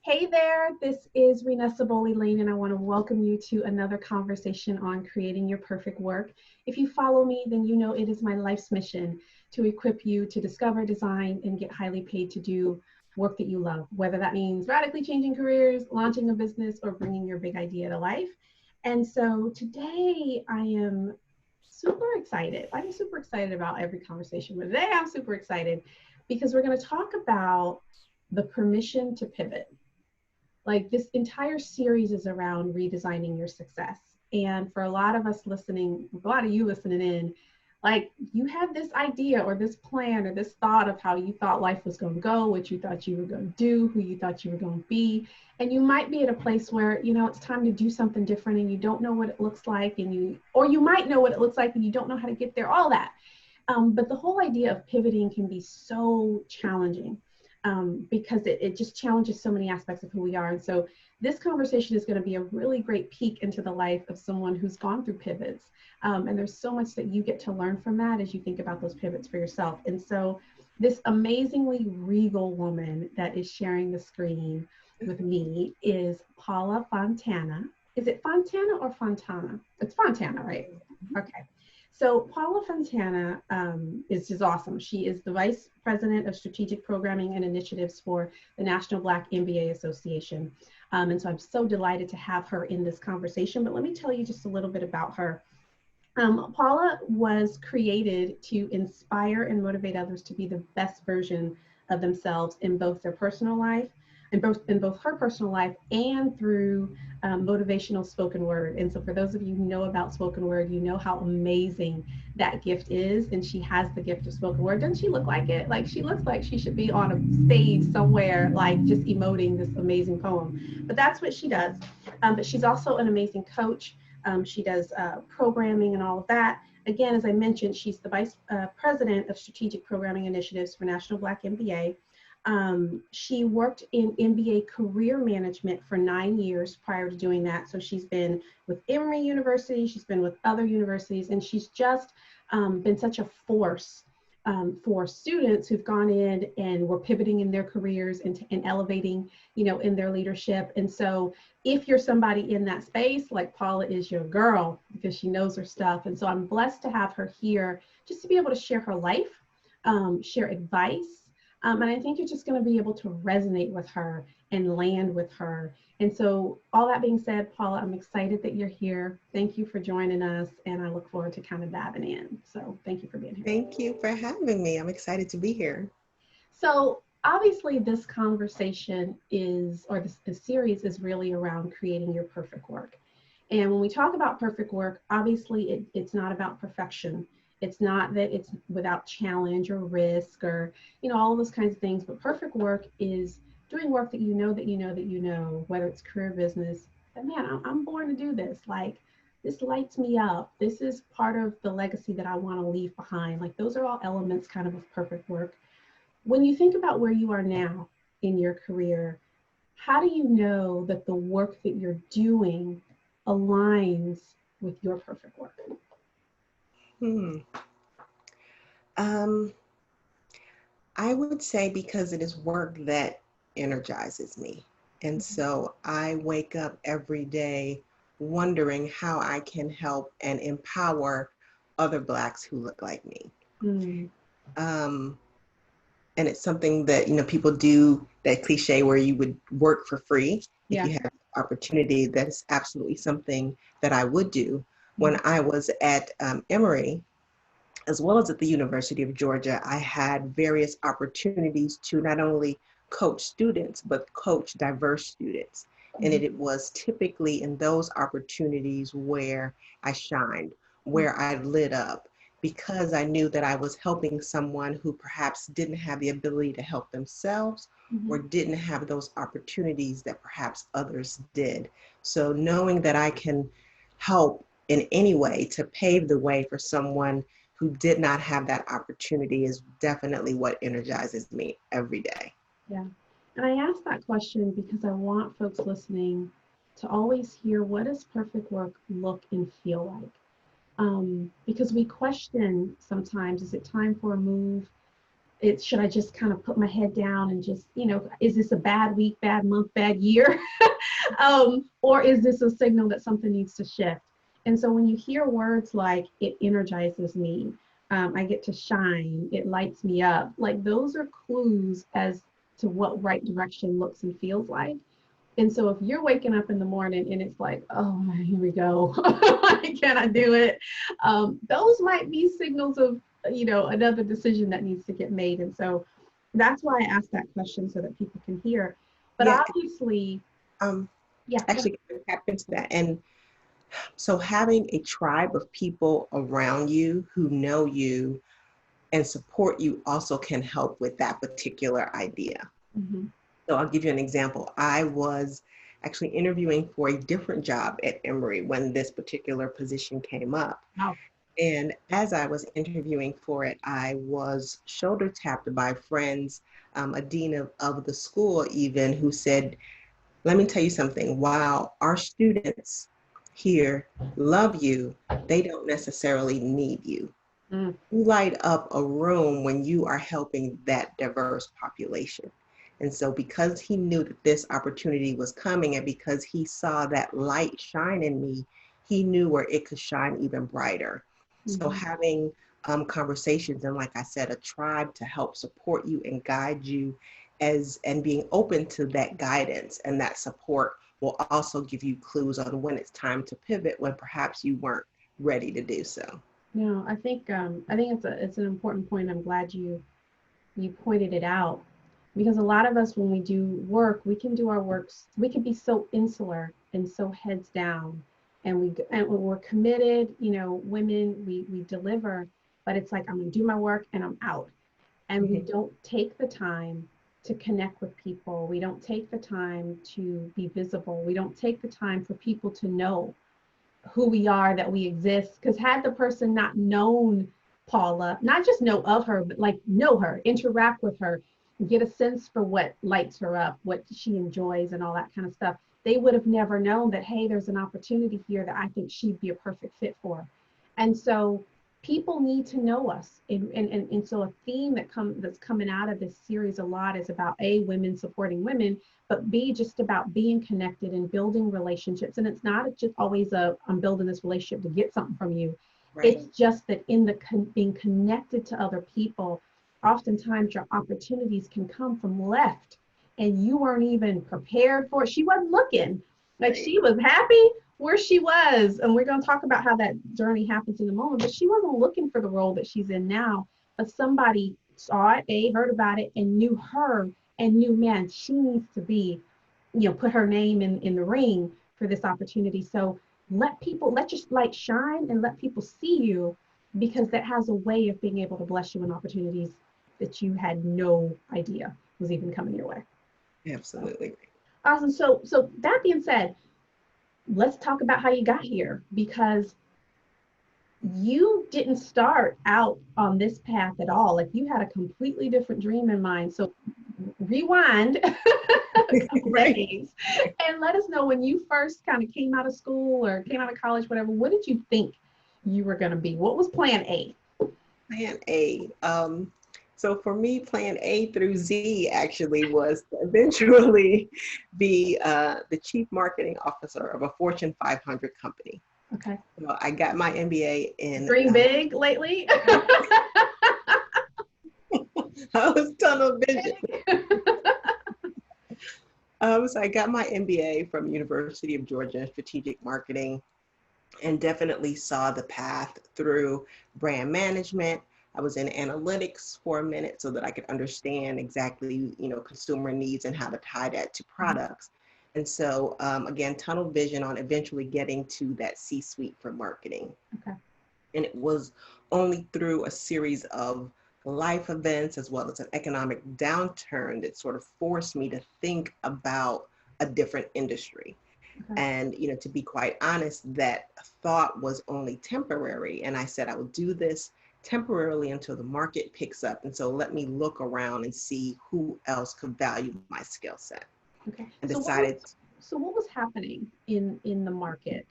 Hey there, this is Renessa Boley Layne, and I want to welcome you to another conversation on creating your perfect work. If you follow me, then you know it is my life's mission to equip you to discover, design, and get highly paid to do work that you love, whether that means radically changing careers, launching a business, or bringing your big idea to life. And so today I am super excited. I'm super excited about every conversation, but today I'm super excited because we're going to talk about the permission to pivot. Like, this entire series is around redesigning your success. And for a lot of us listening, a lot of you listening in, like, you had this idea or this plan or this thought of how you thought life was going to go, what you thought you were going to do, who you thought you were going to be. And you might be at a place where, it's time to do something different and you don't know what it looks like, or you might know what it looks like and you don't know how to get there, all that. But the whole idea of pivoting can be so challenging. Because it just challenges so many aspects of who we are. And so this conversation is going to be a really great peek into the life of someone who's gone through pivots. And there's so much that you get to learn from that as you think about those pivots for yourself. And so this amazingly regal woman that is sharing the screen with me is Paula Fontana. Is it Fontana or Fontana? It's Fontana, right? Okay. So Paula Fontana is just awesome. She is the Vice President of Strategic Programming and Initiatives for the National Black MBA Association. And so I'm so delighted to have her in this conversation. But let me tell you just a little bit about her. Paula was created to inspire and motivate others to be the best version of themselves in both their personal life, in both her personal life and through motivational spoken word. And so for those of you who know about spoken word, you know how amazing that gift is. And she has the gift of spoken word. Doesn't she look like it? Like, she looks like she should be on a stage somewhere, like just emoting this amazing poem. But that's what she does. But she's also an amazing coach. She does programming and all of that. Again, as I mentioned, she's the Vice President of Strategic Programming Initiatives for National Black MBA. She worked in MBA career management for 9 years prior to doing that. So she's been with Emory University, she's been with other universities, and she's just been such a force for students who've gone in and were pivoting in their careers and elevating, in their leadership. And so if you're somebody in that space, like, Paula is your girl because she knows her stuff. And so I'm blessed to have her here just to be able to share her life, share advice. And I think you're just going to be able to resonate with her and land with her. And so all that being said, Paula, I'm excited that you're here. Thank you for joining us. And I look forward to kind of diving in. So thank you for being here. Thank you for having me. I'm excited to be here. So obviously this conversation this series is really around creating your perfect work. And when we talk about perfect work, obviously it's not about perfection. It's not that it's without challenge or risk or, all of those kinds of things. But perfect work is doing work that whether it's career, business, that, man, I'm born to do this. Like, this lights me up. This is part of the legacy that I want to leave behind. Like, those are all elements kind of perfect work. When you think about where you are now in your career, how do you know that the work that you're doing aligns with your perfect work? I would say because it is work that energizes me. And so I wake up every day wondering how I can help and empower other Blacks who look like me. And it's something that, people do, that cliche where you would work for free if you have opportunity. That's absolutely something that I would do. When I was at Emory, as well as at the University of Georgia, I had various opportunities to not only coach students, but coach diverse students. And it was typically in those opportunities where I shined, where I lit up, because I knew that I was helping someone who perhaps didn't have the ability to help themselves or didn't have those opportunities that perhaps others did. So knowing that I can help in any way to pave the way for someone who did not have that opportunity is definitely what energizes me every day. Yeah. And I asked that question because I want folks listening to always hear, what does perfect work look and feel like? Because we question sometimes, is it time for a move? should I just kind of put my head down and just, is this a bad week, bad month, bad year? Or is this a signal that something needs to shift? And so when you hear words like it energizes me, I get to shine, it lights me up, like those are clues as to what right direction looks and feels like. And so if you're waking up in the morning and it's like, oh, here we go, can I do it? Those might be signals of, another decision that needs to get made. And so that's why I asked that question so that people can hear. But Yeah. obviously, yeah. Actually, tap into that. And so having a tribe of people around you who know you and support you also can help with that particular idea. Mm-hmm. So I'll give you an example. I was actually interviewing for a different job at Emory when this particular position came up. Wow. And as I was interviewing for it, I was shoulder tapped by friends, a dean of the school even, who said, let me tell you something, while our students here love you, they don't necessarily need you. Mm. You light up a room when you are helping that diverse population. And so because he knew that this opportunity was coming and because he saw that light shine in me, he knew where it could shine even brighter. So Mm-hmm. having conversations and, like I said, a tribe to help support you and guide you and being open to that guidance and that support will also give you clues on when it's time to pivot when perhaps you weren't ready to do so. No, I think it's an important point. I'm glad you pointed it out, because a lot of us, when we do work, we can do our works, we can be so insular and so heads down, and when we're committed, women, we deliver, but it's like, I'm gonna do my work and I'm out. And we Mhm. don't take the time to connect with people. We don't take the time to be visible. We don't take the time for people to know who we are, that we exist. Because had the person not known Paula, not just know of her, but like know her, interact with her, get a sense for what lights her up, what she enjoys, and all that kind of stuff, they would have never known that, hey, there's an opportunity here that I think she'd be a perfect fit for. And so people need to know us. And so a theme that's coming out of this series a lot is about A, women supporting women, but B, just about being connected and building relationships. And it's not just always I'm building this relationship to get something from you. Right. It's just that in being connected to other people, oftentimes your opportunities can come from left and you weren't even prepared for it. She wasn't looking, like Right. she was happy where she was. And we're going to talk about how that journey happens in a moment, but she wasn't looking for the role that she's in now, but somebody saw it, heard about it, and knew her, and knew, man, she needs to be, put her name in the ring for this opportunity. So let your light shine and let people see you, because that has a way of being able to bless you in opportunities that you had no idea was even coming your way. So Absolutely. awesome. So that being said, let's talk about how you got here, because you didn't start out on this path at all. Like, you had a completely different dream in mind. So rewind a couple Right. decades and let us know, when you first kind of came out of school or came out of college, whatever, what did you think you were going to be? What was plan A? Plan A. So for me, plan A through Z actually was to eventually be the chief marketing officer of a Fortune 500 company. Okay. So I got my MBA in. Dream big lately. I was tunnel vision. So I got my MBA from University of Georgia in strategic marketing, and definitely saw the path through brand management. I was in analytics for a minute so that I could understand exactly, consumer needs and how to tie that to products. And so, again, tunnel vision on eventually getting to that C-suite for marketing. Okay. And it was only through a series of life events as well as an economic downturn that sort of forced me to think about a different industry. Okay. And, to be quite honest, that thought was only temporary. And I said, I will do this temporarily until the market picks up. And so let me look around and see who else could value my skill set. Okay. And So decided. what was happening in the market?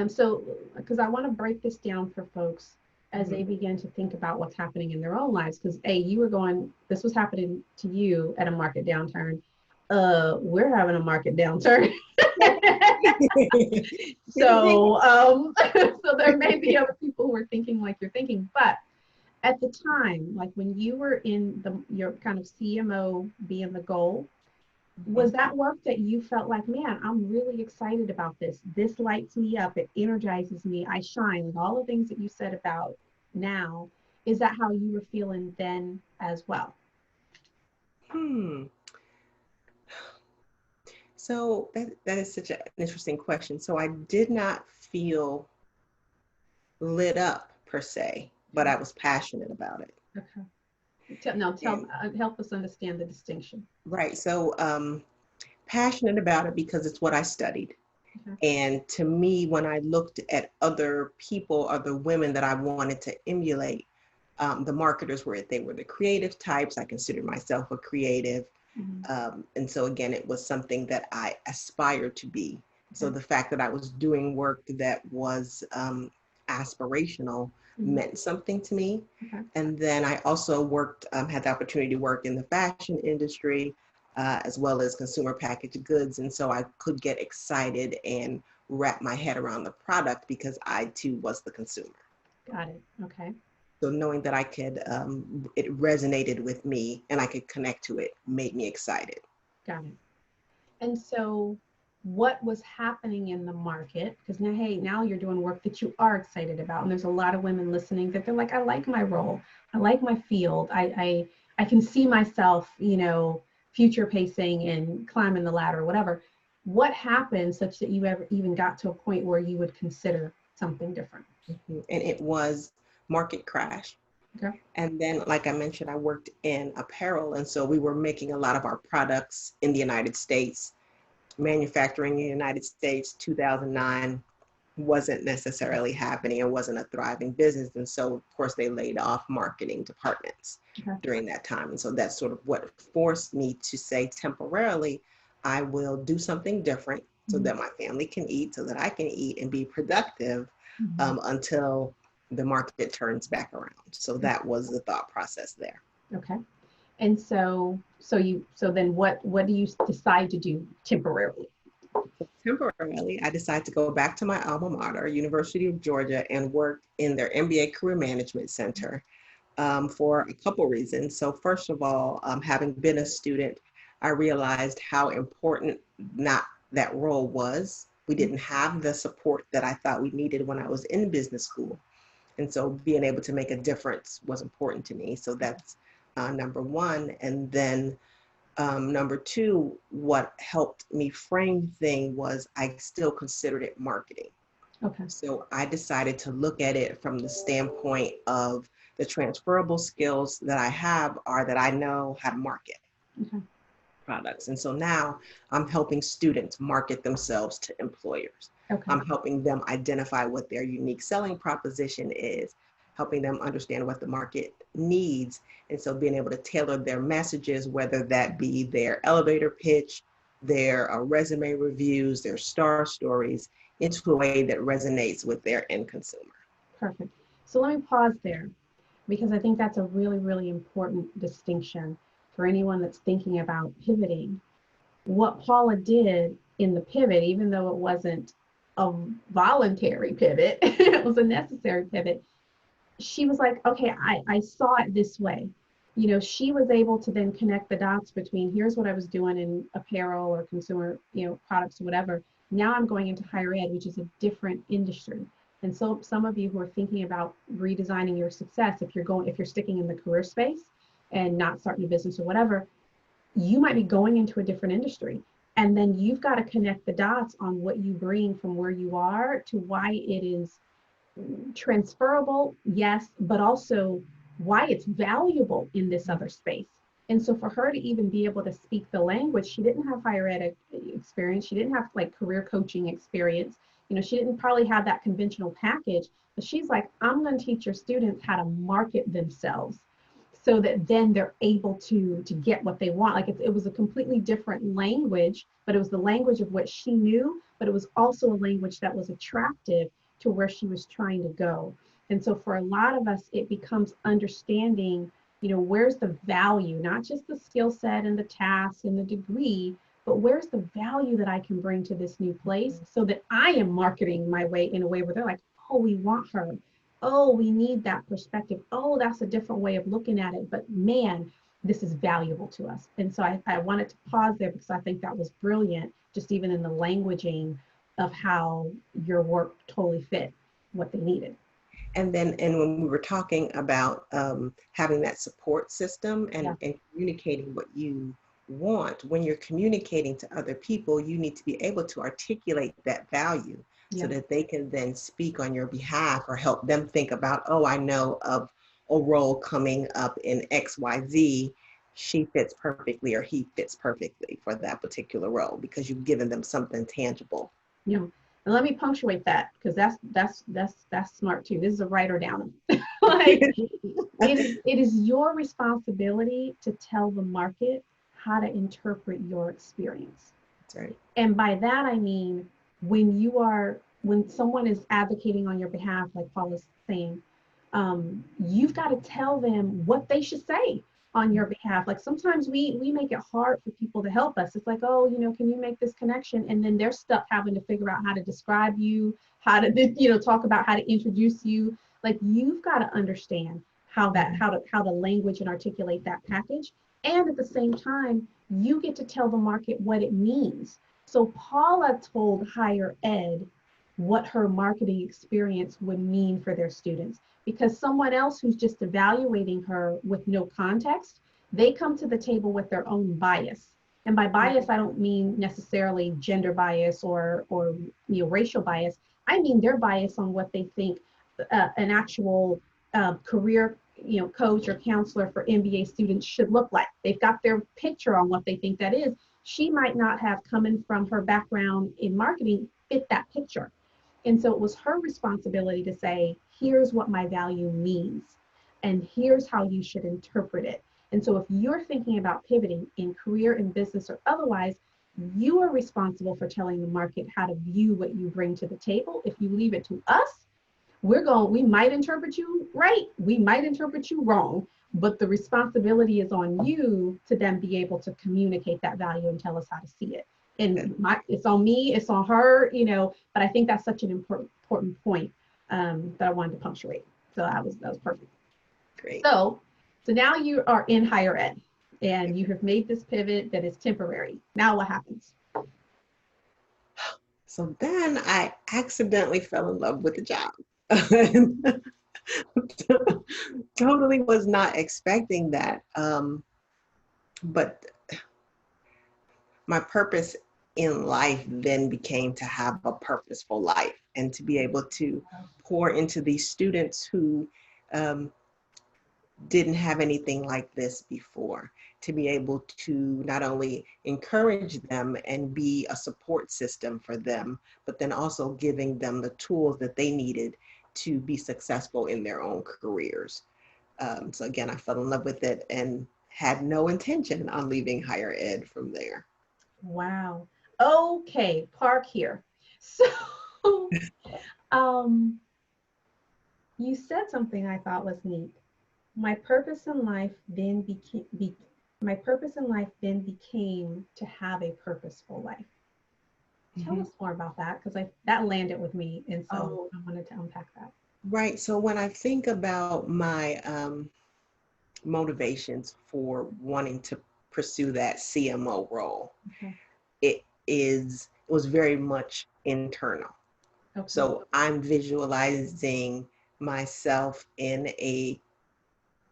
So, because I want to break this down for folks. as they begin to think about what's happening in their own lives. Because you were going, this was happening to you at a market downturn. We're having a market downturn. So so there may be other people who are thinking like you're thinking, but at the time, like when you were in your kind of CMO being the goal, was that work that you felt like, man, I'm really excited about this. This lights me up. It energizes me. I shine. Like all the things that you said about now, is that how you were feeling then as well? So that is such an interesting question. So I did not feel lit up per se, but I was passionate about it. Okay. Help us understand the distinction. Right. So passionate about it because it's what I studied. And to me, when I looked at other people, other women that I wanted to emulate, the marketers they were the creative types. I considered myself a creative. And so again, it was something that I aspired to be. So the fact that I was doing work that was aspirational meant something to me. And then I also had the opportunity to work in the fashion industry, as well as consumer packaged goods. And so I could get excited and wrap my head around the product because I too was the consumer. Got it. Okay. So knowing that I could, it resonated with me and I could connect to it made me excited. Got it. And so what was happening in the market? Because now, hey, now you're doing work that you are excited about. And there's a lot of women listening that they're like, I like my role. I like my field. I can see myself, future pacing and climbing the ladder or whatever. What happened such that you ever even got to a point where you would consider something different? And it was market crash. Okay. And then, like I mentioned, I worked in apparel. And so we were making a lot of our products in the United States. Manufacturing in the United States, 2009 wasn't necessarily happening. It wasn't a thriving business. And so, of course, they laid off marketing departments during that time. And so that's sort of what forced me to say temporarily, I will do something different so that my family can eat, so that I can eat and be productive until the market turns back around. So that was the thought process there. Okay. And so then what do you decide to do temporarily? Temporarily, I decided to go back to my alma mater, University of Georgia, and work in their MBA Career Management Center for a couple reasons. So first of all, having been a student, I realized how important that role was. We didn't have the support that I thought we needed when I was in business school. And so being able to make a difference was important to me. So that's number one. And then number two, what helped me frame thing was I still considered it marketing. Okay. So I decided to look at it from the standpoint of the transferable skills that I have are that I know how to market products. And so now I'm helping students market themselves to employers. I'm helping them identify what their unique selling proposition is, helping them understand what the market needs. And so being able to tailor their messages, whether that be their elevator pitch, their resume reviews, their star stories, into a way that resonates with their end consumer. Perfect. So let me pause there, because I think that's a really, really important distinction for anyone that's thinking about pivoting. What Paula did in the pivot, even though it wasn't a voluntary pivot, it was a necessary pivot. She was like, okay, I saw it this way. She was able to then connect the dots between here's what I was doing in apparel or consumer, products or whatever. Now I'm going into higher ed, which is a different industry. And so some of you who are thinking about redesigning your success, if you're sticking in the career space and not starting a business or whatever, you might be going into a different industry. And then you've got to connect the dots on what you bring from where you are to why it is transferable, yes, but also why it's valuable in this other space. And so for her to even be able to speak the language, she didn't have higher ed experience. She didn't have like career coaching experience. She didn't probably have that conventional package, but she's like, I'm going to teach your students how to market themselves so that then they're able to get what they want. Like it was a completely different language, but it was the language of what she knew, but it was also a language that was attractive to where she was trying to go. And so for a lot of us, it becomes understanding, where's the value, not just the skill set and the task and the degree, but where's the value that I can bring to this new place so that I am marketing my way in a way where they're like, oh, we want her. Oh, we need that perspective. Oh, that's a different way of looking at it. But man, this is valuable to us. And so I wanted to pause there because I think that was brilliant, just even in the languaging of how your work totally fit what they needed. And when we were talking about having that support system and communicating what you want, when you're communicating to other people, you need to be able to articulate that value so that they can then speak on your behalf or help them think about, oh, I know of a role coming up in XYZ. She fits perfectly or he fits perfectly for that particular role because you've given them something tangible. And let me punctuate that because that's smart too. This is a writer down. Like it is your responsibility to tell the market how to interpret your experience. That's right. And by that I mean when someone is advocating on your behalf, like Paula's saying, you've got to tell them what they should say on your behalf. Like sometimes we make it hard for people to help us. It's like, oh, can you make this connection? And then they're stuck having to figure out how to describe you, how to, talk about how to introduce you. Like you've got to understand how to language and articulate that package. And at the same time, you get to tell the market what it means. So Paula told higher ed what her marketing experience would mean for their students, because someone else who's just evaluating her with no context, they come to the table with their own bias. And by bias, I don't mean necessarily gender bias or racial bias. I mean their bias on what they think an actual career coach or counselor for MBA students should look like. They've got their picture on what they think that is. She might not have, coming from her background in marketing, fit that picture. And so it was her responsibility to say, here's what my value means, and here's how you should interpret it. And so if you're thinking about pivoting in career, in business, or otherwise, you are responsible for telling the market how to view what you bring to the table. If you leave it to us, we might interpret you right, we might interpret you wrong, but the responsibility is on you to then be able to communicate that value and tell us how to see it. And it's on me, it's on her, but I think that's such an important point that I wanted to punctuate. So that was perfect. Great. So now you are in higher ed and you have made this pivot that is temporary. Now what happens? So then I accidentally fell in love with the job. Totally was not expecting that. But my purpose in life then became to have a purposeful life and to be able to pour into these students who didn't have anything like this before, to be able to not only encourage them and be a support system for them, but then also giving them the tools that they needed to be successful in their own careers. So again, I fell in love with it and had no intention on leaving higher ed from there. Wow. Okay, park here. So you said something I thought was neat. My purpose in life then became to have a purposeful life. Tell us more about that, because that landed with me, and so I wanted to unpack that. Right. So when I think about my motivations for wanting to pursue that CMO role, it was very much internal. Okay. So I'm visualizing myself in a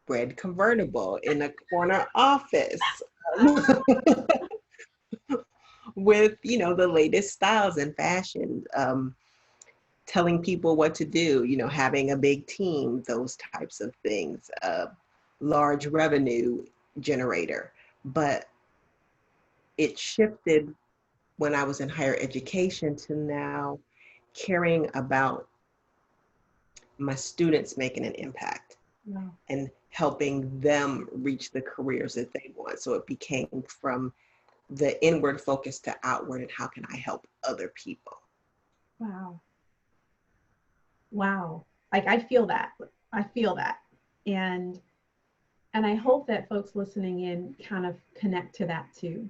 red convertible in a corner office with, the latest styles and fashion, telling people what to do, having a big team, those types of things, large revenue generator. But it shifted when I was in higher education to now caring about my students making an impact. Wow. And helping them reach the careers that they want. So it became from the inward focus to outward, and how can I help other people? Wow. Wow. Like I feel that. I feel that. And I hope that folks listening in kind of connect to that too.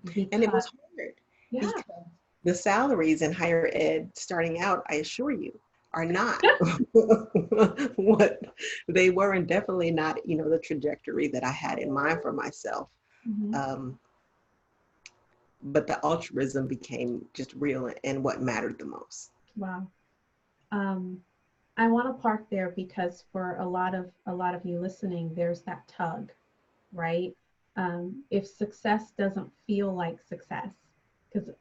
And it Because was hard yeah. because the salaries in higher ed starting out, I assure you, are not what they were, and definitely not, the trajectory that I had in mind for myself. Um, but the altruism became just real and what mattered the most. Wow. I want to park there because for a lot of you listening, there's that tug, right? If success doesn't feel like success, because a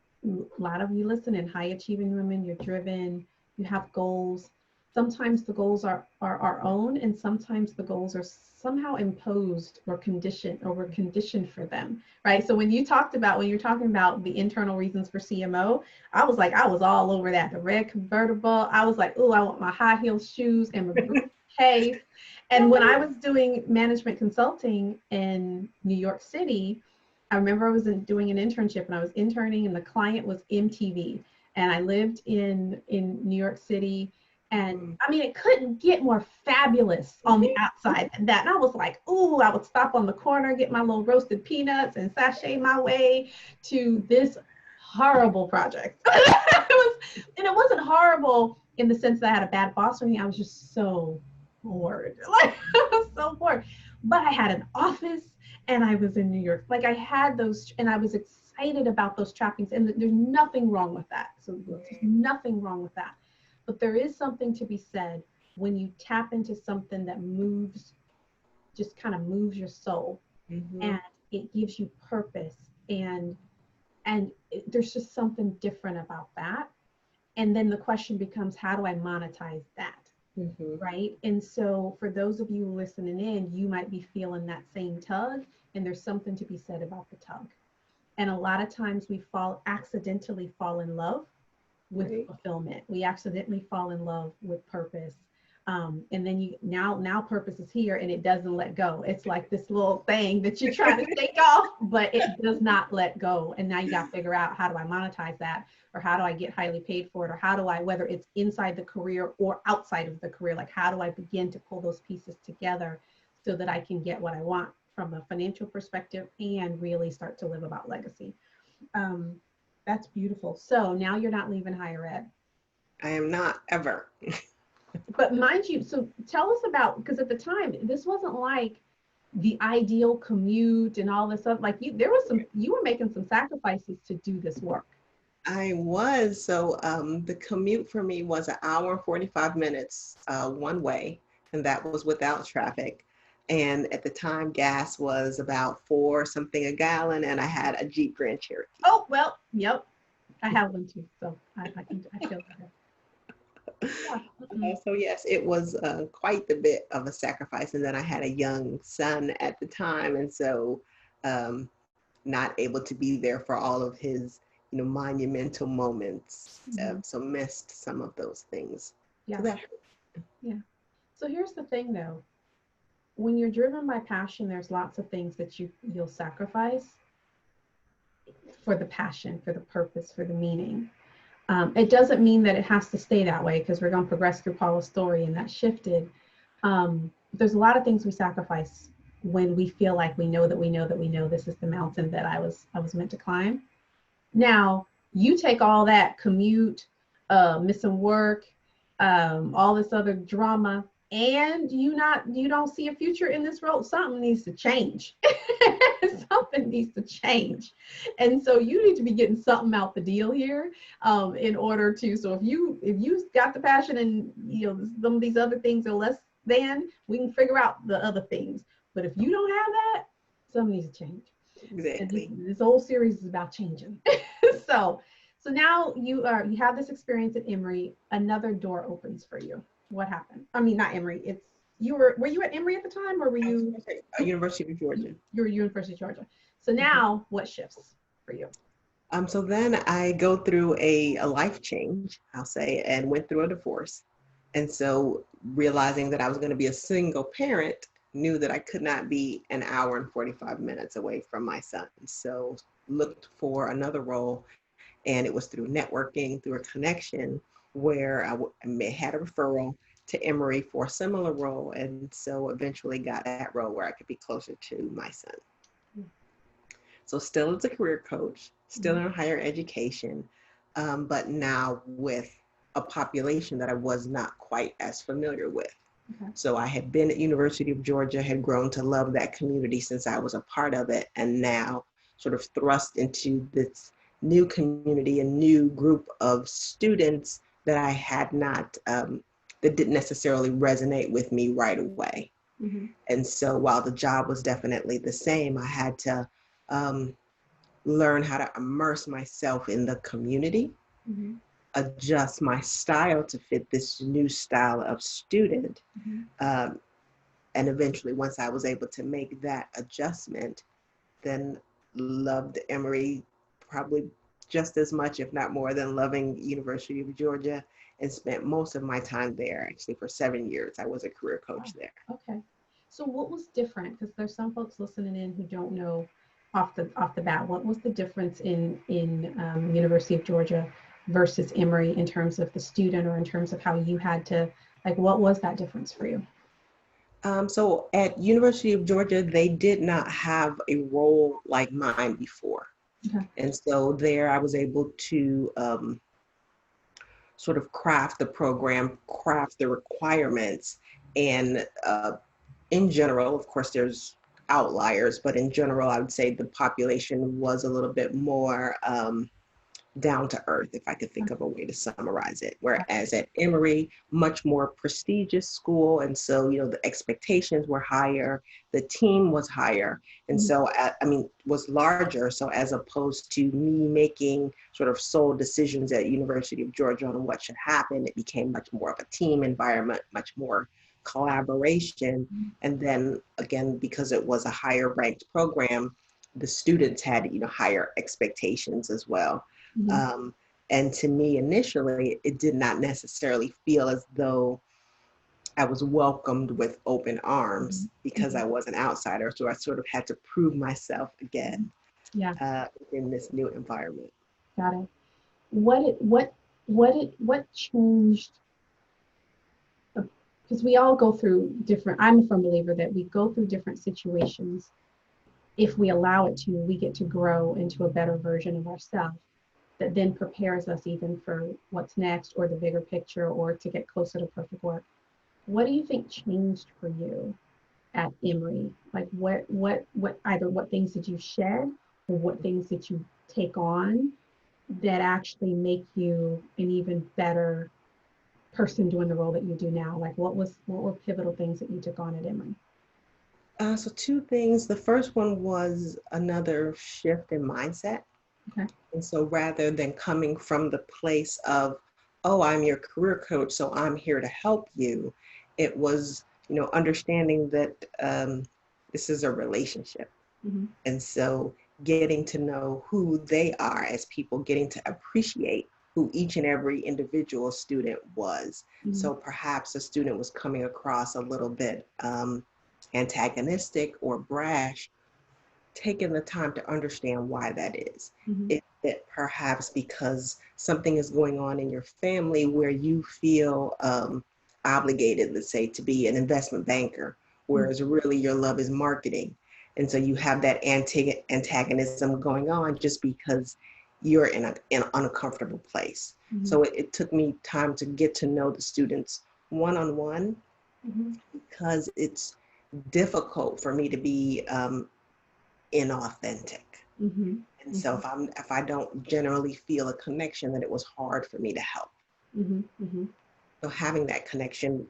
lot of you listening, high achieving women, you're driven, you have goals. Sometimes the goals are our own, and sometimes the goals are somehow imposed or conditioned, or we're conditioned for them, right? So when you're talking about the internal reasons for CMO, I was all over that. The red convertible, I was like, oh, I want my high heel shoes and my briefcase. And when I was doing management consulting in New York City, I remember I was doing an internship, and I was interning, and the client was MTV, and I lived in New York City. And I mean, it couldn't get more fabulous on the outside than that. And I was like, ooh, I would stop on the corner, get my little roasted peanuts, and sashay my way to this horrible project. And it wasn't horrible in the sense that I had a bad boss or anything. I was just so bored. Like, I was so bored. But I had an office, and I was in New York. Like, I had those, and I was excited about those trappings. And there's nothing wrong with that. So there's nothing wrong with that. But there is something to be said when you tap into something that just kind of moves your soul, and it gives you purpose, and there's just something different about that. And then the question becomes, how do I monetize that? Right? And so for those of you listening in, you might be feeling that same tug, and there's something to be said about the tug. And a lot of times we accidentally fall in love with fulfillment. We accidentally fall in love with purpose. And then now purpose is here, and it doesn't let go. It's like this little thing that you're trying to shake off, but it does not let go. And now you got to figure out, how do I monetize that? Or how do I get highly paid for it? Or how do I, whether it's inside the career or outside of the career, like how do I begin to pull those pieces together so that I can get what I want from a financial perspective and really start to live about legacy? That's beautiful. So now you're not leaving higher ed. I am not, ever. But mind you, so tell us about, because at the time, this wasn't like the ideal commute and all this stuff. Like you were making some sacrifices to do this work. I was. So the commute for me was an hour and 45 minutes one way, and that was without traffic. And at the time, gas was about $4 something a gallon, and I had a Jeep Grand Cherokee. Oh, well, yep. I have one too, so I feel that. Yeah. So yes, it was quite the bit of a sacrifice. And then I had a young son at the time, and so not able to be there for all of his, monumental moments. So missed some of those things. Yeah. So yeah. So here's the thing, though. When you're driven by passion, there's lots of things that you'll sacrifice for the passion, for the purpose, for the meaning. It doesn't mean that it has to stay that way, because we're going to progress through Paula's story, and that shifted. There's a lot of things we sacrifice when we feel like we know this is the mountain that I was meant to climb. Now, you take all that commute, missing work, all this other drama, and you don't see a future in this role. Something needs to change. Something needs to change. And so you need to be getting something out the deal here, in order to, so if you got the passion, and some of these other things are less than, we can figure out the other things. But if you don't have that, something needs to change. exactly. And this whole series is about changing. So now you have this experience at Emory. Another door opens for you. What happened? I mean, not Emory. Were you at Emory at the time, or were you University of Georgia? You were University of Georgia. So now, what shifts for you? So then I go through a life change, I'll say, and went through a divorce. And so realizing that I was going to be a single parent, knew that I could not be an hour and 45 minutes away from my son. So looked for another role, and it was through networking, through a connection where I had a referral, to Emory for a similar role, and so eventually got that role where I could be closer to my son. So still as a career coach, still in higher education, but now with a population that I was not quite as familiar with. Okay. So I had been at University of Georgia, had grown to love that community since I was a part of it, and now sort of thrust into this new community, a new group of students that I had not, that didn't necessarily resonate with me right away. Mm-hmm. And so while the job was definitely the same, I had to learn how to immerse myself in the community, mm-hmm. adjust my style to fit this new style of student. Mm-hmm. And eventually, once I was able to make that adjustment, then loved Emory probably just as much, if not more, than loving University of Georgia, and spent most of my time there. Actually, for 7 years, I was a career coach there. Okay. So what was different? Because there's some folks listening in who don't know off the bat, what was the difference in University of Georgia versus Emory in terms of the student, or in terms of how you had to, like, what was that difference for you? So at University of Georgia, they did not have a role like mine before. Okay. And so there I was able to sort of craft the program, craft the requirements, and in general, of course, there's outliers, but in general, I would say the population was a little bit more down to earth, if I could think of a way to summarize it. Whereas at Emory, much more prestigious school. And so, you know, the expectations were higher, the team was higher. And so, was larger. So as opposed to me making sort of sole decisions at University of Georgia on what should happen, it became much more of a team environment, much more collaboration. And then again, because it was a higher ranked program, the students had, you know, higher expectations as well. Mm-hmm. And to me, initially, it did not necessarily feel as though I was welcomed with open arms, because I was an outsider. So I sort of had to prove myself again, in this new environment. Got it. What changed? Because we all go through different, I'm a firm believer that we go through different situations. If we allow it to, we get to grow into a better version of ourselves that then prepares us even for what's next, or the bigger picture, or to get closer to perfect work. What do you think changed for you at Emory? Like what either what things did you shed, or what things did you take on that actually make you an even better person doing the role that you do now? Like what were pivotal things that you took on at Emory? So two things. The first one was another shift in mindset. Okay. And so rather than coming from the place of, oh, I'm your career coach, so I'm here to help you, it was, you know, understanding that this is a relationship. Mm-hmm. And so getting to know who they are as people, getting to appreciate who each and every individual student was. Mm-hmm. So perhaps a student was coming across a little bit antagonistic or brash, taking the time to understand why that is. Mm-hmm. It perhaps because something is going on in your family where you feel obligated, let's say, to be an investment banker, whereas really your love is marketing. And so you have that antagonism going on just because you're in an uncomfortable place. Mm-hmm. So it took me time to get to know the students one-on-one, mm-hmm. because it's difficult for me to be inauthentic. Mm-hmm. And so if I don't generally feel a connection, then it was hard for me to help. Mm-hmm. Mm-hmm. So having that connection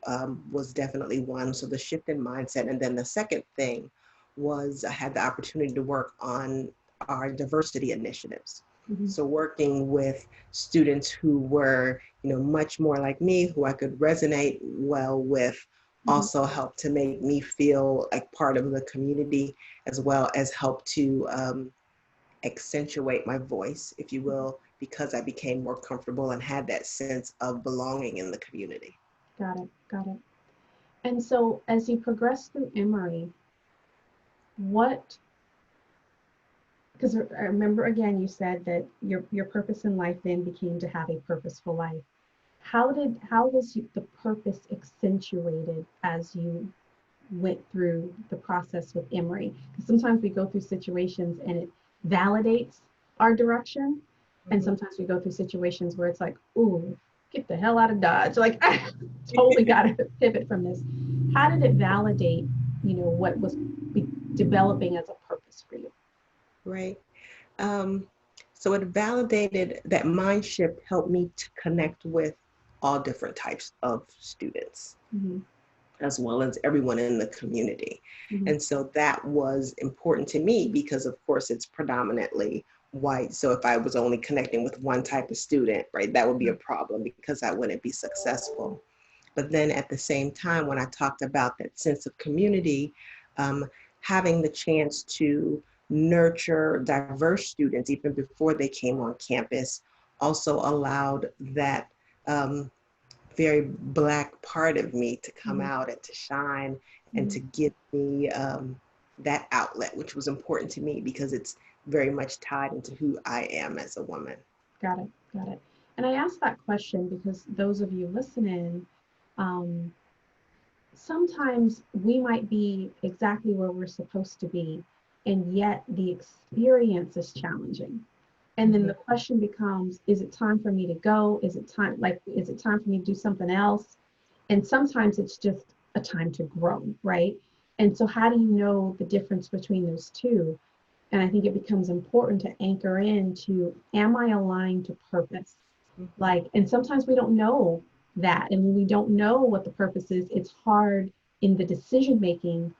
was definitely one. So the shift in mindset. And then the second thing was I had the opportunity to work on our diversity initiatives. Mm-hmm. So working with students who were, you know, much more like me, who I could resonate well with, mm-hmm. also helped to make me feel like part of the community, as well as help to accentuate my voice, if you will, because I became more comfortable and had that sense of belonging in the community. Got it. And so as you progress through Emory, because I remember again, you said that your purpose in life then became to have a purposeful life. how was the purpose accentuated as you went through the process with Emory? Because sometimes we go through situations and it validates our direction, and Mhm. sometimes we go through situations where it's like, ooh, get the hell out of Dodge. Like, I totally got to pivot from this. How did it validate, what was developing as a purpose for you? Right. Um, so it validated that mind shift helped me to connect with all different types of students, Mm-hmm. as well as everyone in the community. Mm-hmm. And so that was important to me because, of course, it's predominantly white. So if I was only connecting with one type of student, right, that would be a problem because I wouldn't be successful. But then at the same time, when I talked about that sense of community, um, having the chance to nurture diverse students even before they came on campus also allowed that very Black part of me to come Mm-hmm. out and to shine and Mm-hmm. to give me that outlet, which was important to me because it's very much tied into who I am as a woman. Got it. Got it. And I asked that question because those of you listening, um, sometimes we might be exactly where we're supposed to be, and yet the experience is challenging. And then Mm-hmm. the question becomes, is it time for me to go? Is it time for me to do something else? And sometimes it's just a time to grow, right? And so, how do you know the difference between those two? And I think it becomes important to anchor into, am I aligned to purpose? Mm-hmm. Like, and sometimes we don't know that. And when we don't know what the purpose is, it's hard in the decision making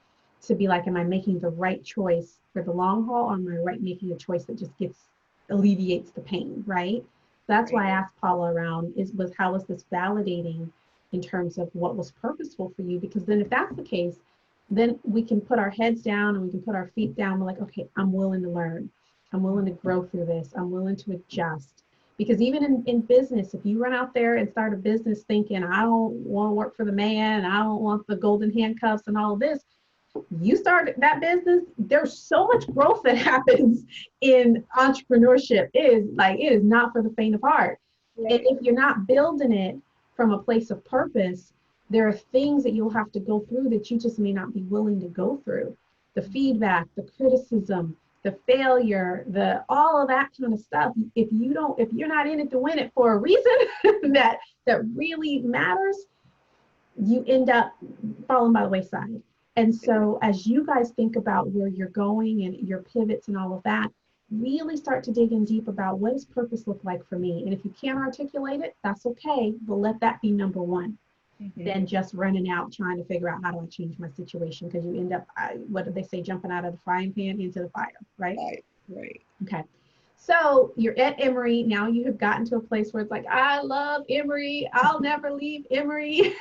to be like, am I making the right choice for the long haul, or am I right making a choice that just gets alleviates the pain, right? That's Right. why I asked Paula around was how was this validating in terms of what was purposeful for you? Because then if that's the case, then we can put our heads down and we can put our feet down. We're like, okay, I'm willing to learn. I'm willing to grow through this. I'm willing to adjust. Because even in business, if you run out there and start a business thinking, I don't want to work for the man, I don't want the golden handcuffs and all of this, you start that business, there's so much growth that happens in entrepreneurship. It is not for the faint of heart. And Right. if you're not building it from a place of purpose, there are things that you'll have to go through that you just may not be willing to go through. The feedback, the criticism, the failure, the all of that kind of stuff. If you're not in it to win it for a reason that really matters, you end up falling by the wayside. And so, as you guys think about where you're going and your pivots and all of that, really start to dig in deep about, what does purpose look like for me? And if you can't articulate it, that's okay, but let that be number one. Mm-hmm. Than just running out trying to figure out, how do I change my situation? Because you end up, what do they say, jumping out of the frying pan into the fire, right? Right. Right. Okay. So you're at Emory. Now you have gotten to a place where it's like, I love Emory. I'll never leave Emory.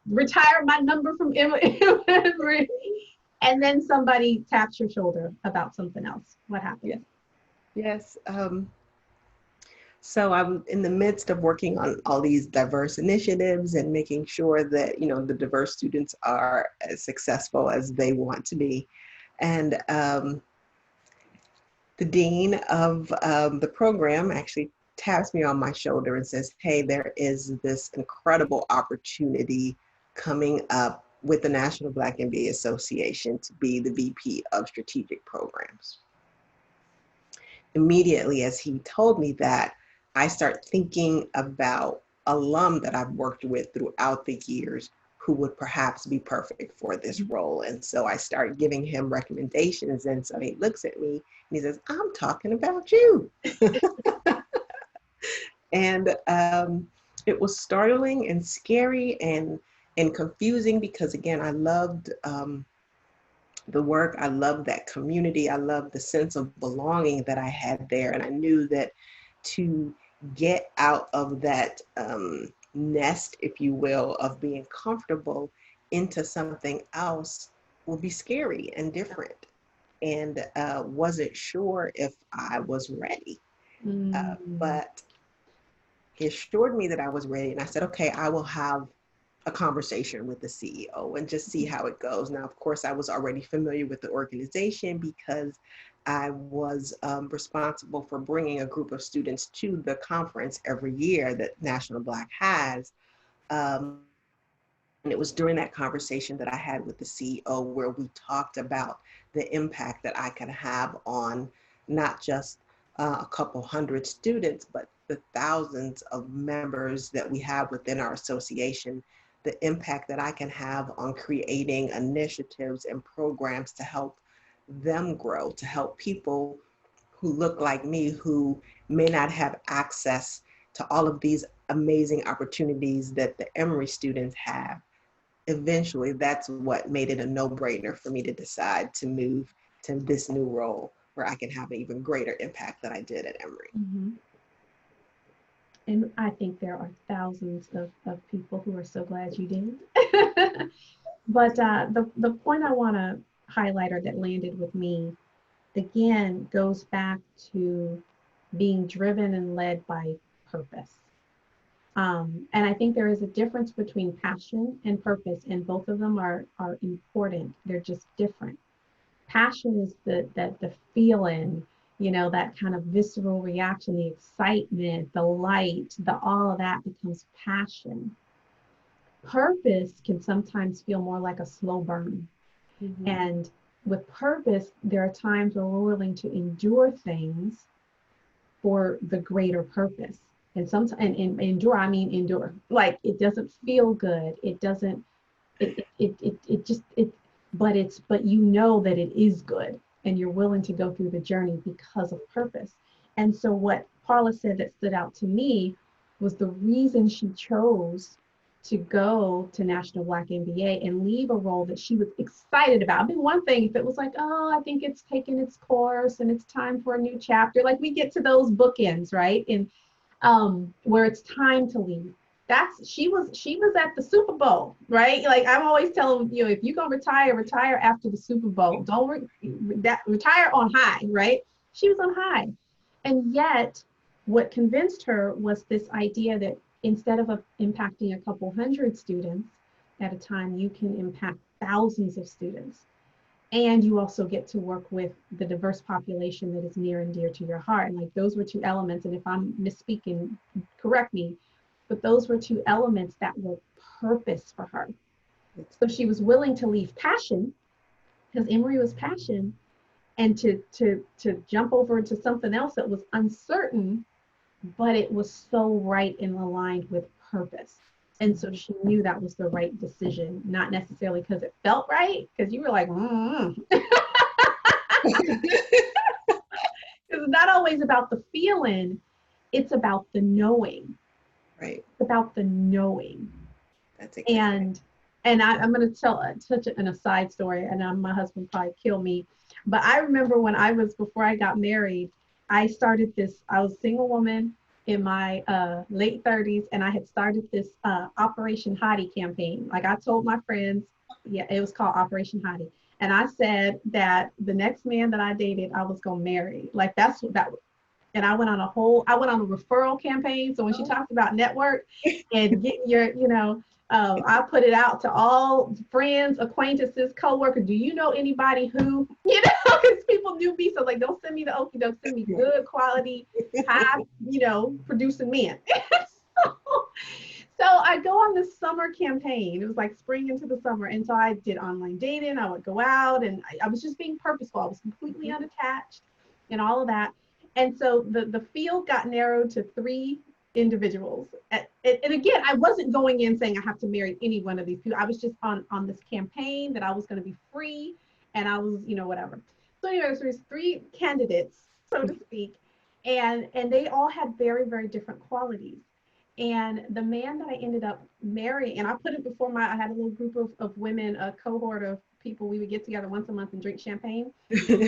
retire my number from Emory. And then somebody taps your shoulder about something else. What Yes. happens? Yes. So I'm in the midst of working on all these diverse initiatives and making sure that, the diverse students are as successful as they want to be. And the dean of the program actually taps me on my shoulder and says, hey, there is this incredible opportunity coming up with the National Black MBA Association to be the VP of Strategic Programs. Immediately as he told me that, I start thinking about alum that I've worked with throughout the years who would perhaps be perfect for this role. And so I start giving him recommendations. And so he looks at me and he says, I'm talking about you. And it was startling and scary and confusing because, again, I loved the work. I loved that community. I loved the sense of belonging that I had there. And I knew that to get out of that nest, if you will, of being comfortable into something else will be scary and different. And wasn't sure if I was ready. Mm, But he assured me that I was ready. And I said, okay, I will have a conversation with the CEO and just see how it goes. Now, of course, I was already familiar with the organization because I was responsible for bringing a group of students to the conference every year that National Black has. And it was during that conversation that I had with the CEO where we talked about the impact that I can have on not just a couple hundred students, but the thousands of members that we have within our association, the impact that I can have on creating initiatives and programs to help them grow, to help people who look like me, who may not have access to all of these amazing opportunities that the Emory students have. Eventually, that's what made it a no-brainer for me to decide to move to this new role where I can have an even greater impact than I did at Emory. Mm-hmm. And I think there are thousands of people who are so glad you did. But the point I want to highlight, or that landed with me, again, goes back to being driven and led by purpose. And I think there is a difference between passion and purpose, and both of them are important. They're just different. Passion is the feeling, you know, that kind of visceral reaction, the excitement, the light, the all of that becomes passion. Purpose can sometimes feel more like a slow burn. Mm-hmm. And with purpose, there are times where we're willing to endure things for the greater purpose. And sometimes, and endure, I mean endure. Like, it doesn't feel good. It doesn't, but you know that it is good, and you're willing to go through the journey because of purpose. And so what Paula said that stood out to me was the reason she chose to go to National Black MBA and leave a role that she was excited about. I mean, one thing if it was like, oh, I think it's taken its course and it's time for a new chapter, like we get to those bookends, right? And where it's time to leave. She was at the Super Bowl, right? Like, I'm always telling you, if you're gonna retire after the Super Bowl. Don't retire on high, right? She was on high. And yet what convinced her was this idea that instead of impacting a couple hundred students at a time, you can impact thousands of students. And you also get to work with the diverse population that is near and dear to your heart. And like, those were two elements. And if I'm misspeaking, correct me, but those were two elements that were purpose for her. So she was willing to leave passion, because Emory was passion, and to jump over into something else that was uncertain, but it was so right and aligned with purpose. And so she knew that was the right decision, not necessarily because it felt right, because you were like, It's not always about the feeling, it's about the knowing. Right. It's about the knowing. That's exactly. And I'm going to tell such an aside story, and my husband probably kill me. But I remember before I got married, I was a single woman in my late 30s, and I had started this Operation Hottie campaign. Like, I told my friends, yeah, it was called Operation Hottie. And I said that the next man that I dated, I was going to marry. Like, that's what that was. And I went on a referral campaign. So when she talked about network and getting your, I put it out to all friends, acquaintances, coworkers. Do you know anybody who, because people knew me. So like, don't send me the okie doke, send me good quality, high, producing men. So I go on this summer campaign. It was like spring into the summer. And so I did online dating. I would go out, and I was just being purposeful. I was completely unattached and all of that. And so the field got narrowed to 3 individuals. And again, I wasn't going in saying I have to marry any one of these people. I was just on this campaign that I was going to be free, and I was, whatever. So anyway, so there's 3 candidates, so to speak, and they all had very, very different qualities. And the man that I ended up marrying, and I put it before I had a little group of women, a cohort of people. We would get together once a month and drink champagne.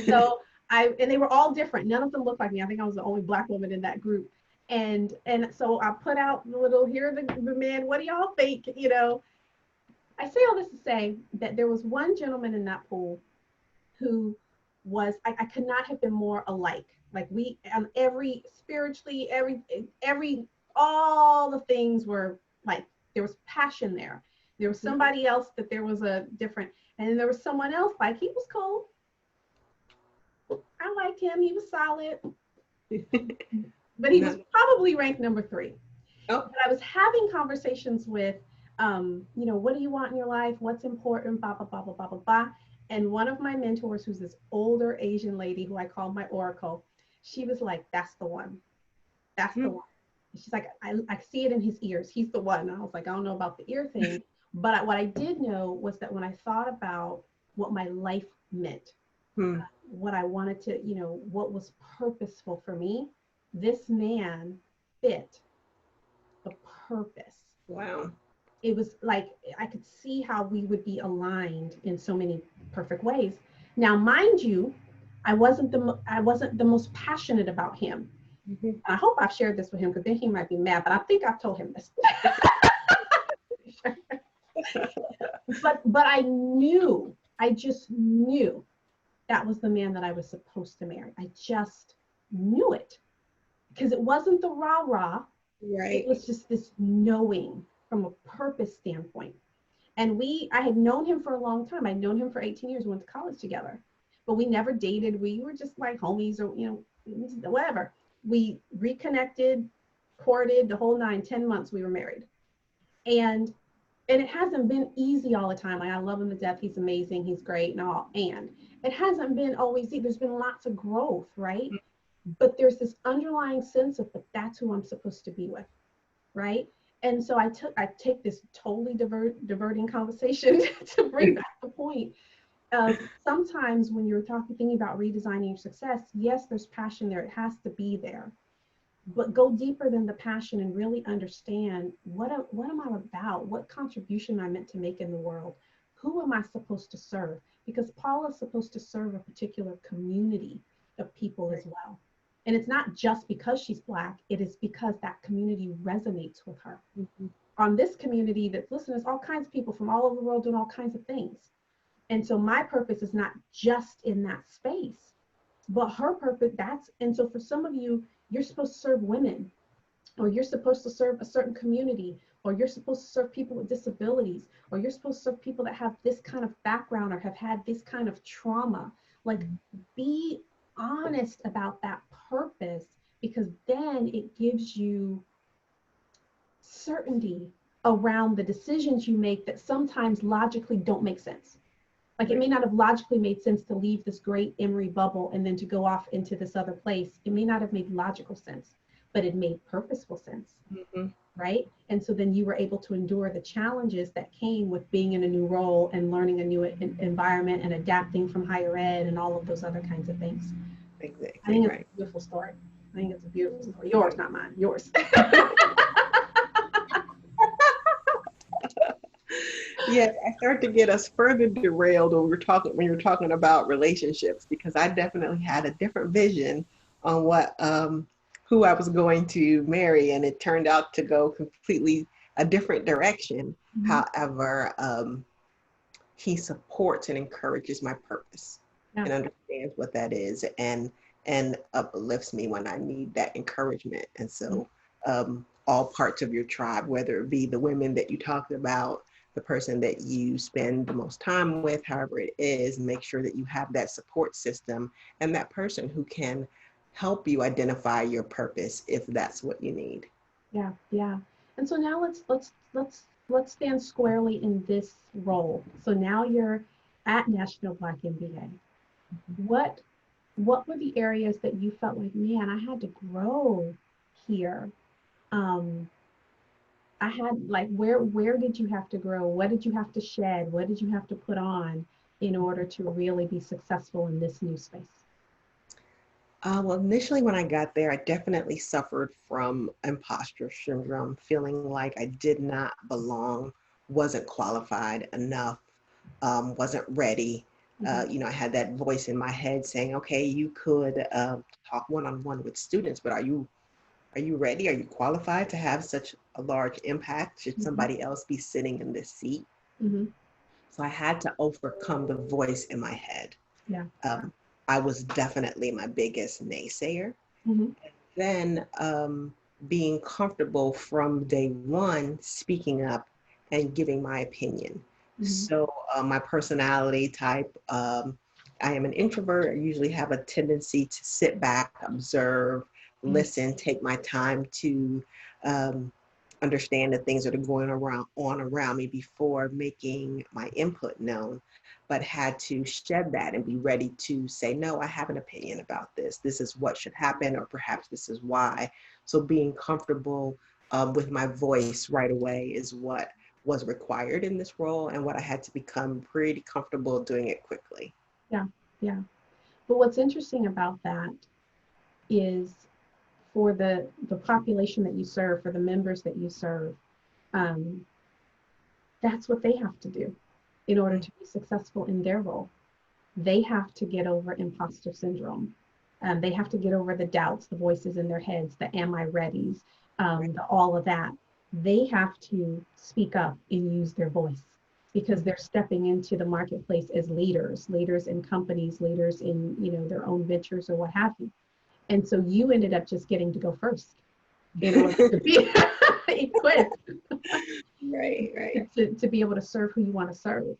So and they were all different. None of them looked like me. I think I was the only Black woman in that group. And so I put out the little, here are the men, what do y'all think? I say all this to say that there was one gentleman in that pool who was, I could not have been more alike. Like, we, every spiritually, all the things were like, there was passion there. There was somebody else that there was a different, and then there was someone else, like, he was cool. I liked him. He was solid. But he was probably ranked number 3. Oh. But I was having conversations with, what do you want in your life? What's important? Blah, blah, blah, blah, blah, blah, blah. And one of my mentors, who's this older Asian lady who I call my oracle, she was like, that's the one. That's the one. She's like, I see it in his ears. He's the one. And I was like, I don't know about the ear thing. But what I did know was that when I thought about what my life meant, what I wanted to, what was purposeful for me, this man fit the purpose. Wow. It was like, I could see how we would be aligned in so many perfect ways. Now, mind you, I wasn't the most passionate about him. I hope I've shared this with him, because then he might be mad, but I think I've told him this. but I just knew that was the man that I was supposed to marry. I just knew it, because it wasn't the rah-rah. Right. It was just this knowing from a purpose standpoint. And I had known him for a long time. I'd known him for 18 years. We went to college together, but we never dated. We were just like homies, or, whatever. We reconnected, courted, the whole 10 months we were married. And it hasn't been easy all the time. Like, I love him to death. He's amazing. He's great and all. And it hasn't been always easy. There's been lots of growth, right? But there's this underlying sense of, but that's who I'm supposed to be with, right? And so I take this totally diverting conversation to bring back the point of, sometimes when you're thinking about redesigning your success, yes, there's passion there. It has to be there. But go deeper than the passion and really understand, what am I about? What contribution am I meant to make in the world? Who am I supposed to serve? Because Paula's supposed to serve a particular community of people as well. And it's not just because she's Black, it is because that community resonates with her. On this community that's listening, there's all kinds of people from all over the world doing all kinds of things. And so my purpose is not just in that space, but her purpose, and so for some of you, you're supposed to serve women, or you're supposed to serve a certain community, or you're supposed to serve people with disabilities, or you're supposed to serve people that have this kind of background or have had this kind of trauma. Like, be honest about that purpose, because then it gives you certainty around the decisions you make that sometimes logically don't make sense. Like, it may not have logically made sense to leave this great Emory bubble and then to go off into this other place. It may not have made logical sense, but it made purposeful sense, right? And so then you were able to endure the challenges that came with being in a new role and learning a new environment and adapting from higher ed and all of those other kinds of things. Exactly. I think it's a beautiful story. I think it's a beautiful story. Yours, not mine. Yours. Yes, I started to get us further derailed when you were talking about relationships, because I definitely had a different vision on who I was going to marry, and it turned out to go completely a different direction. However, he supports and encourages my purpose and understands what that is, and uplifts me when I need that encouragement. And so all parts of your tribe, whether it be the women that you talked about, the person that you spend the most time with, however it is, make sure that you have that support system and that person who can help you identify your purpose if that's what you need. Yeah. And so now let's stand squarely in this role. So now you're at National Black MBA. What were the areas that you felt like, man, I had to grow here? I had, like, where did you have to grow? What did you have to shed? What did you have to put on in order to really be successful in this new space? Well, initially when I got there, I definitely suffered from imposter syndrome, feeling like I did not belong, wasn't qualified enough, wasn't ready. I had that voice in my head saying, okay, you could talk one-on-one with students, but are you ready? Are you qualified to have such a large impact? Should somebody else be sitting in this seat? So I had to overcome the voice in my head. I was definitely my biggest naysayer. Then being comfortable from day one, speaking up and giving my opinion. So my personality type I am an introvert. I usually have a tendency to sit back, observe, listen, take my time to understand the things that are going on around me before making my input known, but had to shed that and be ready to say, no, I have an opinion about this. This is what should happen, or perhaps this is why. So being comfortable with my voice right away is what was required in this role, and what I had to become pretty comfortable doing it quickly. Yeah, yeah. But what's interesting about that is for the population that you serve, for the members that you serve, um, that's what they have to do in order to be successful in their role. They have to get over imposter syndrome. They have to get over the doubts, the voices in their heads, the am I readies, all of that. They have to speak up and use their voice because they're stepping into the marketplace as leaders, leaders in companies, leaders in, you know, their own ventures or what have you. And so you ended up just getting to go first in order to be equipped Right. to be able to serve who you want to serve.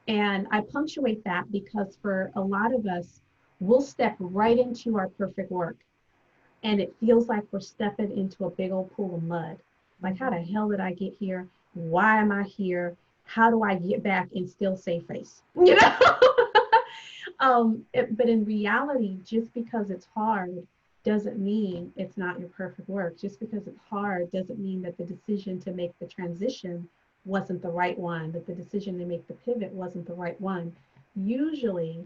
And I punctuate that because for a lot of us, we'll step right into our perfect work. And it feels like we're stepping into a big old pool of mud. Like, how the hell did I get here? Why am I here? How do I get back and still save face? You know? But in reality, just because it's hard doesn't mean it's not your perfect work. Just because it's hard doesn't mean that the decision to make the transition wasn't the right one, that the decision to make the pivot wasn't the right one. Usually,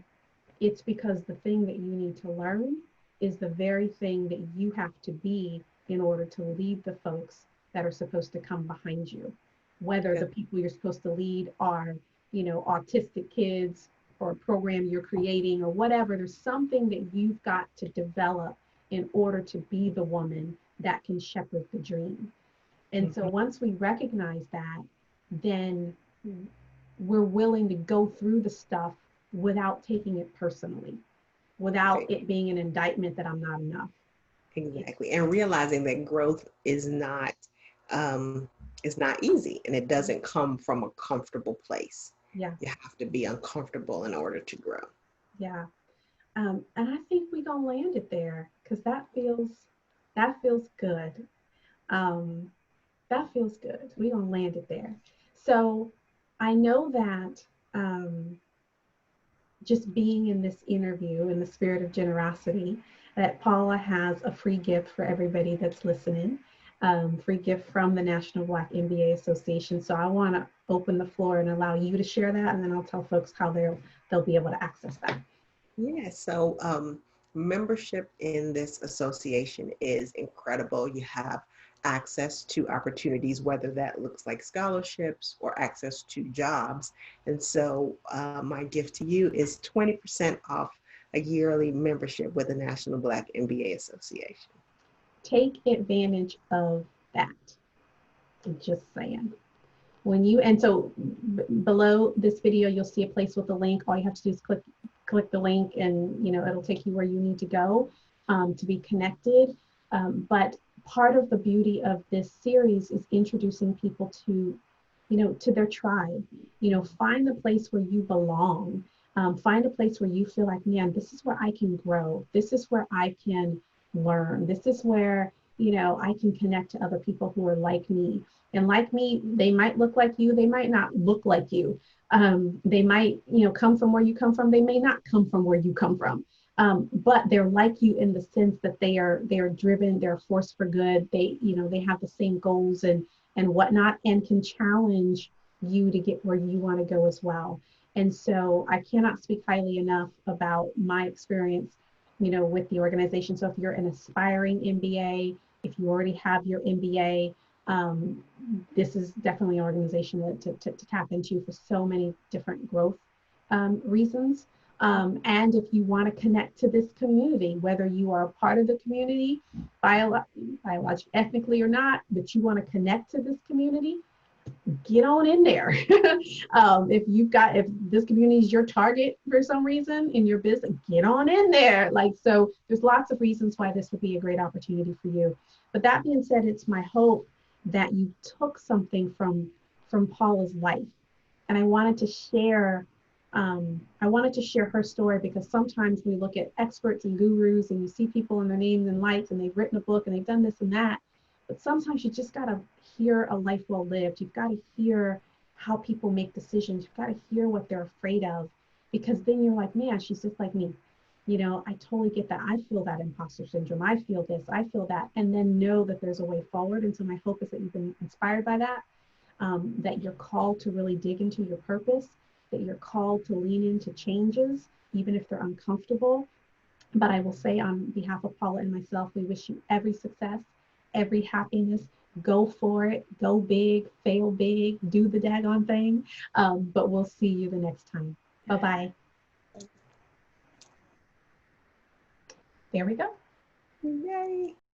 it's because the thing that you need to learn is the very thing that you have to be in order to lead the folks that are supposed to come behind you. Whether the people you're supposed to lead are, you know, autistic kids or a program you're creating or whatever, there's something that you've got to develop in order to be the woman that can shepherd the dream. And so once we recognize that, then we're willing to go through the stuff without taking it personally, without it being an indictment that I'm not enough. Exactly. And realizing that growth is not easy, and it doesn't come from a comfortable place. Yeah. You have to be uncomfortable in order to grow. Yeah. And I think we're gonna land it there because that feels good. That feels good. We're gonna land it there. So I know that just being in this interview in the spirit of generosity, that Paula has a free gift for everybody that's listening. Free gift from the National Black MBA Association. So I want to open the floor and allow you to share that, and then I'll tell folks how they'll be able to access that. Yeah, so membership in this association is incredible. You have access to opportunities, whether that looks like scholarships or access to jobs. And so my gift to you is 20% off a yearly membership with the National Black MBA Association. Take advantage of that. I'm just saying. And so below this video, you'll see a place with a link. All you have to do is click the link, and you know it'll take you where you need to go to be connected. But part of the beauty of this series is introducing people to, you know, to their tribe. You know, find the place where you belong. Find a place where you feel like, man, this is where I can grow. This is where I can learn. This is where, you know, I can connect to other people who are like me. And like me, they might look like you, they might not look like you. They might, you know, come from where you come from. They may not come from where you come from. But they're like you in the sense that they are driven, they're a force for good. They, you know, they have the same goals and whatnot, and can challenge you to get where you want to go as well. And so I cannot speak highly enough about my experience, you know, with the organization. So if you're an aspiring MBA, if you already have your MBA, this is definitely an organization to tap into for so many different growth reasons. And if you want to connect to this community, whether you are a part of the community, biologically, ethnically or not, but you want to connect to this community, get on in there. If this community is your target for some reason in your business, get on in there. Like, so there's lots of reasons why this would be a great opportunity for you. But that being said, it's my hope that you took something from Paula's life. And I wanted to share I wanted to share her story because sometimes we look at experts and gurus and you see people in their names and lights and they've written a book and they've done this and that. But sometimes you just got to hear a life well lived. You've got to hear how people make decisions. You've got to hear what they're afraid of, because then you're like, man, she's just like me. I totally get that. I feel that imposter syndrome. I feel this, I feel that. And then know that there's a way forward. And so my hope is that you've been inspired by that, that you're called to really dig into your purpose, that you're called to lean into changes, even if they're uncomfortable. But I will say, on behalf of Paula and myself, we wish you every success, every happiness. Go for it, go big, fail big, do the daggone thing. But we'll see you the next time. Bye-bye. There we go. Yay.